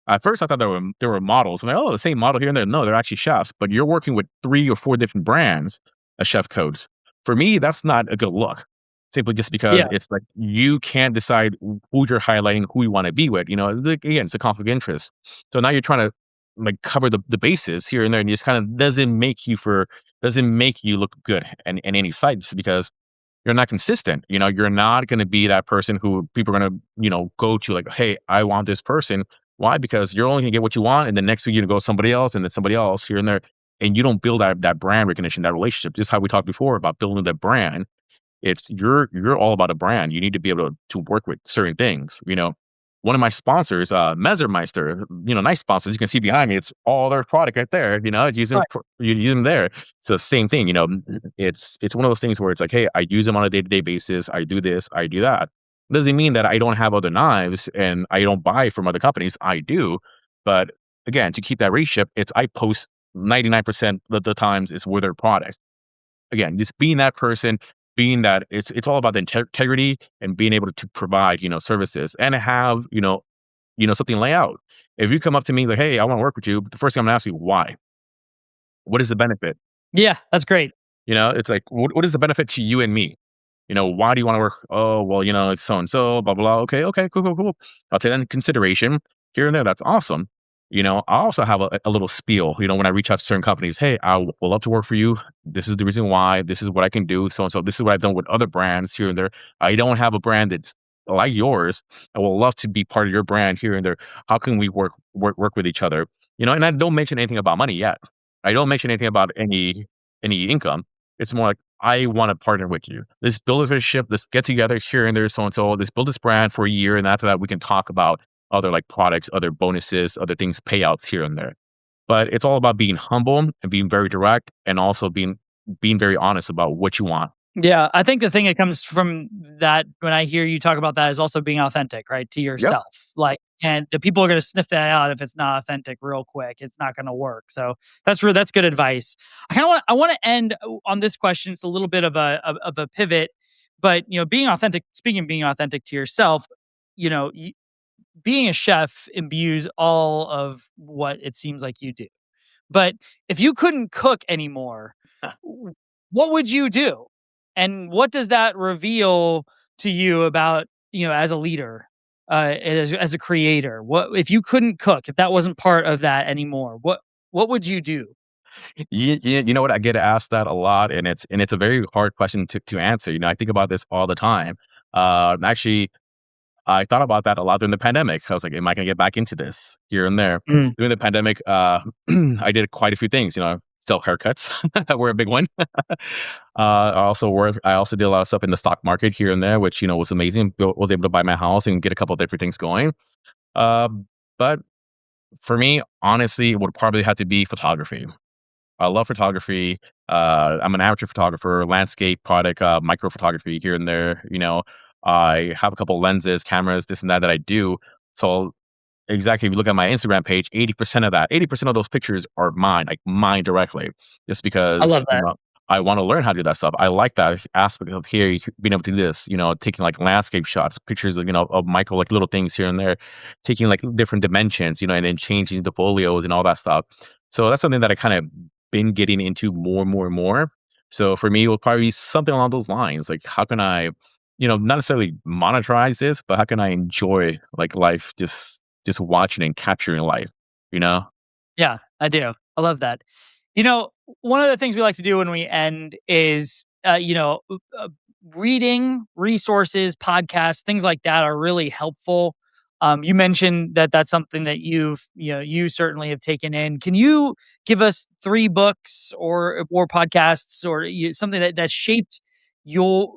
At first, I thought there were models. I'm like, oh, the same model here and there. No, they're actually chefs. But you're working with 3 or 4 different brands of chef codes. For me, that's not a good look. Simply just Yeah. because it's like you can't decide who you're highlighting, who you want to be with. Again, it's a conflict of interest. So now you're trying to like cover the bases here and there, and it just kind of doesn't make you look good in any site just because you're not consistent. You're not going to be that person who people are going to, go to like, hey, I want this person. Why? Because you're only going to get what you want. And then next week you go somebody else and then somebody else here and there. And you don't build that brand recognition, that relationship. Just how we talked before about building the brand. It's you're all about a brand. You need to be able to work with certain things. One of my sponsors, Mezermeister, nice sponsors. You can see behind me, it's all their product right there. Right. You use them there. It's the same thing. It's one of those things where it's like, hey, I use them on a day-to-day basis. I do this, I do that. Doesn't mean that I don't have other knives and I don't buy from other companies. I do, but again, to keep that relationship, I post 99% of the times is with their product. Again, just being that person, being that it's all about the integrity and being able to provide, services and have, something lay out. If you come up to me like, hey, I want to work with you, the first thing I'm gonna ask you, why? What is the benefit? Yeah, that's great. It's like, what is the benefit to you and me? Why do you want to work? Oh, well, it's so and so, blah, blah, blah. Okay, okay, cool, cool, cool. I'll take that into consideration here and there. That's awesome. I also have a little spiel, when I reach out to certain companies, hey, I would love to work for you. This is the reason why. This is what I can do. So and so. This is what I've done with other brands here and there. I don't have a brand that's like yours, I would love to be part of your brand here and there. How can we work with each other? And I don't mention anything about money yet. I don't mention anything about any income. It's more like I want to partner with you. Let's build a relationship. Let's get together here and there, so and so. Let's build this brand for a year, and after that, we can talk about other like products, other bonuses, other things, payouts here and there. But it's all about being humble and being very direct, and also being very honest about what you want. Yeah, I think the thing that comes from that when I hear you talk about that is also being authentic, right, to Yep. yourself. Like, and the people are going to sniff that out if it's not authentic real quick. It's not going to work. So that's good advice. I want to end on this question. It's a little bit of a pivot, but being authentic. Speaking of being authentic to yourself, you know, y- being a chef imbues all of what it seems like you do. But if you couldn't cook anymore, w- what would you do? And what does that reveal to you about, as a leader, as a creator? What if you couldn't cook, if that wasn't part of that anymore? What would you do? You know what? I get asked that a lot, and it's a very hard question to answer. I think about this all the time. Actually, I thought about that a lot during the pandemic. I was like, "Am I gonna get back into this here and there?" Mm. During the pandemic, I did quite a few things. Sell haircuts were a big one. I also did a lot of stuff in the stock market here and there, which was amazing. Was able to buy my house and get a couple of different things going. Uh, but for me, honestly, it would probably have to be photography. I love photography. I'm an amateur photographer, landscape, product, micro photography here and there. I have a couple lenses, cameras, this and that I do. So exactly, if you look at my Instagram page, 80% of those pictures are mine, like mine directly. Just I because love that. I want to learn how to do that stuff. I like that aspect of here, being able to do this. Taking like landscape shots, pictures of of micro like little things here and there, taking like different dimensions, and then changing the folios and all that stuff. So that's something that I kind of been getting into more and more and more. So for me, it will probably be something along those lines. Like, how can I, not necessarily monetize this, but how can I enjoy like life, just watching and capturing life, you know? Yeah, I do. I love that. One of the things we like to do when we end is, reading resources, podcasts, things like that are really helpful. You mentioned that that's something that you certainly have taken in. Can you give us 3 books or podcasts or something that shaped your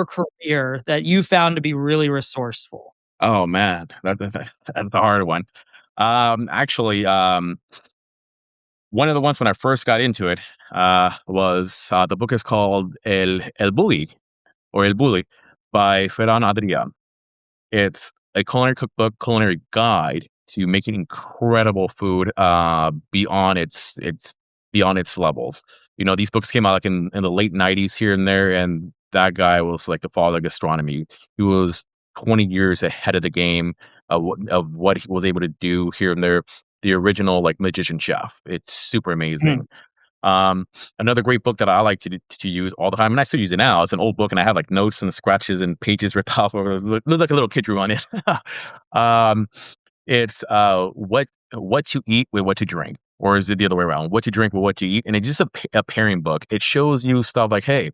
career that you found to be really resourceful? Oh man, that's a hard one. Actually, one of the ones when I first got into it, was the book is called El Bully or El Bully by Ferran Adrià. It's a culinary cookbook, culinary guide to making incredible food, beyond its levels. These books came out like in the late '90s here and there, and that guy was like the father of gastronomy. He was 20 years ahead of the game of what he was able to do here and there. The original like magician chef. It's super amazing. Mm. Um, Another great book that I like to use all the time, and I still use it now. It's an old book, and I have like notes and scratches and pages ripped off of it. Look like a little kid drew on it. um, it's what to eat with what to drink, or is it the other way around? What to drink with what to eat, and it's just a pairing book. It shows you stuff like, hey,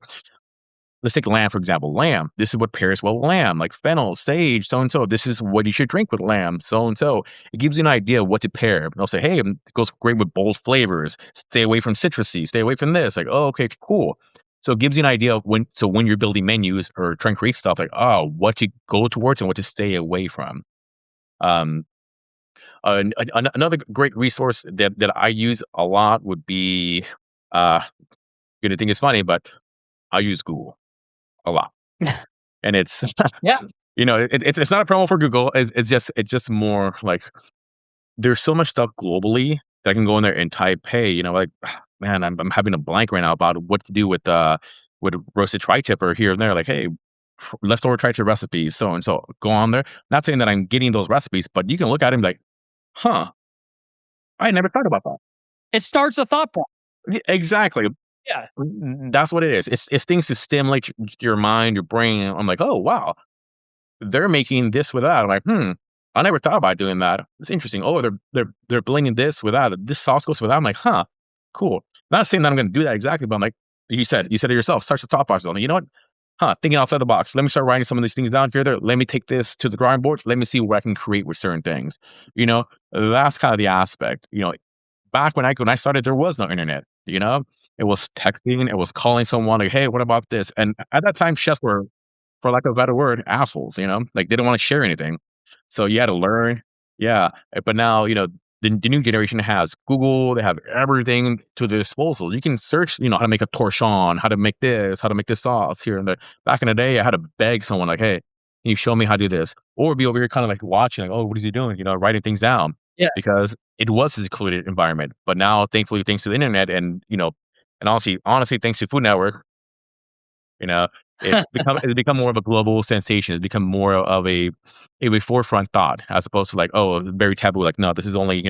let's take lamb, for example. Lamb. This is what pairs well with lamb, like fennel, sage, so and so. This is what you should drink with lamb, so and so. It gives you an idea of what to pair. They'll say, hey, it goes great with bold flavors. Stay away from citrusy. Stay away from this. Like, oh, okay, cool. So it gives you an idea of when. So when you're building menus or trying to create stuff, like, oh, what to go towards and what to stay away from. Um, Another great resource that I use a lot would be. You're gonna think it's funny, but I use Google a lot. And it's Yeah. it's not a promo for Google. It's just more like there's so much stuff globally that I can go in there and type, hey, like man, I'm having a blank right now about what to do with roasted tri-tip or here and there. Like, hey, leftover tri-tip recipes, so and so. Go on there. Not saying that I'm getting those recipes, but you can look at them like, huh, I never thought about that. It starts a thought process. Exactly. Yeah. That's what it is. It's things to stimulate your mind, your brain. I'm like, oh wow, they're making this with that. I'm like, I never thought about doing that. It's interesting. Oh, they're blending this with that. This sauce goes with that. I'm like, huh, cool. Not saying that I'm going to do that exactly, but I'm like, you said it yourself. Starts the thought process. I'm like, you know what? thinking outside the box. Let me start writing some of these things down here. There. Let me take this to the drawing board. Let me see what I can create with certain things. That's kind of the aspect. Back when I started, there was no internet. It was texting, it was calling someone like, "Hey, what about this?" And at that time, chefs were, for lack of a better word, assholes. Like they didn't want to share anything. So you had to learn. Yeah, but now the new generation has Google. They have everything to their disposal. You can search, how to make a torchon, how to make this, how to make this sauce here and there. Back in the day, I had to beg someone like, "Hey, can you show me how to do this?" Or be over here kind of like watching, like, "Oh, what is he doing?" Writing things down Yeah. because it was a secluded environment. But now, thankfully, thanks to the internet and honestly, thanks to Food Network, you know, it's become more of a global sensation. It's become more of a forefront thought as opposed to like, oh, very taboo. Like, no, this is only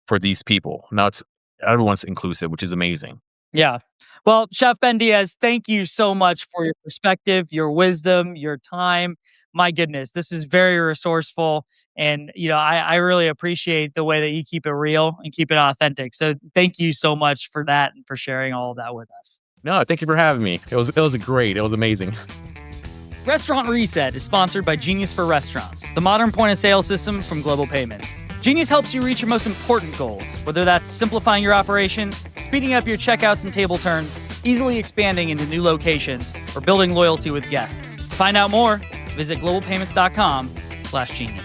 for these people. Now it's everyone's inclusive, which is amazing. Yeah. Well, Chef Ben Diaz, thank you so much for your perspective, your wisdom, your time. My goodness, this is very resourceful. And, I really appreciate the way that you keep it real and keep it authentic. So thank you so much for that and for sharing all of that with us. No, thank you for having me. It was great. It was amazing. Restaurant Reset is sponsored by Genius for Restaurants, the modern point of sale system from Global Payments. Genius helps you reach your most important goals, whether that's simplifying your operations, speeding up your checkouts and table turns, easily expanding into new locations, or building loyalty with guests. To find out more, visit globalpayments.com/genius.